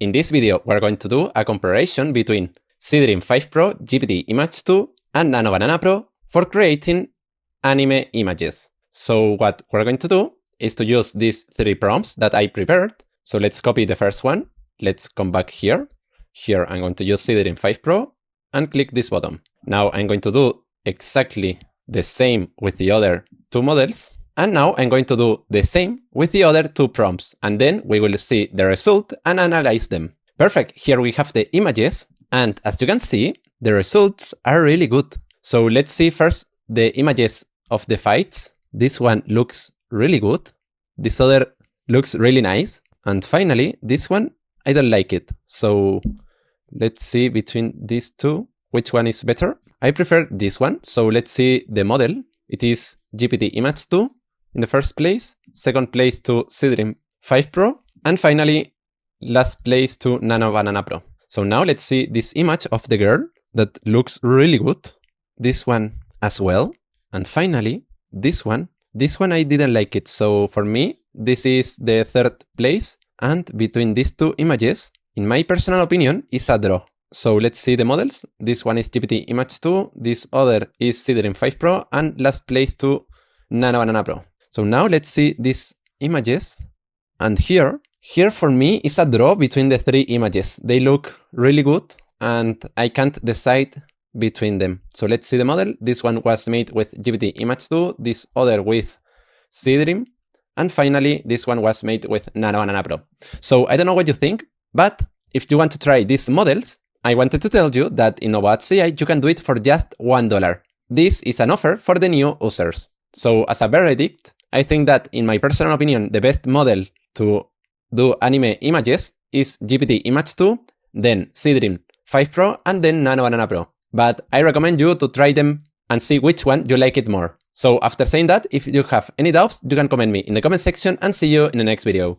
In this video, we're going to do a comparison between Seedream 5 Pro, GPT Image-2, and Nano Banana Pro for creating anime images. So what we're going to do is to use these 3 prompts that I prepared. So let's copy the first one. Let's come back here. Here I'm going to use Seedream 5 Pro and click this button. Now I'm going to do exactly the same with the other 2 models. And now I'm going to do the same with the other 2 prompts, and then we will see the result and analyze them. Perfect, here we have the images, and as you can see, the results are really good. So let's see first the images of the fights. This one looks really good. This other looks really nice. And finally, this one, I don't like it. So let's see between these 2, which one is better. I prefer this one. So let's see the model. It is GPT Image-2. In the first place, second place to Seedream 5 Pro, and finally, last place to Nano Banana Pro. So now let's see this image of the girl that looks really good. This one as well. And finally, this one. This one I didn't like it. So for me, this is the 3rd place. And between these 2 images, in my personal opinion, is a draw. So let's see the models. This one is GPT Image-2. This other is Seedream 5 Pro. And last place to Nano Banana Pro. So now let's see these images, and here for me is a draw between the 3 images. They look really good, and I can't decide between them. So let's see the model. This one was made with GPT Image-2, this other with Seedream, and finally this one was made with Nano Banana Pro. So I don't know what you think, but if you want to try these models, I wanted to tell you that in AI you can do it for just $1. This is an offer for the new users. So as a verdict, I think that, in my personal opinion, the best model to do anime images is GPT Image-2, then Seedream 5 Pro, and then Nano Banana Pro. But I recommend you to try them and see which one you like it more. So after saying that, if you have any doubts, you can comment me in the comment section, and see you in the next video.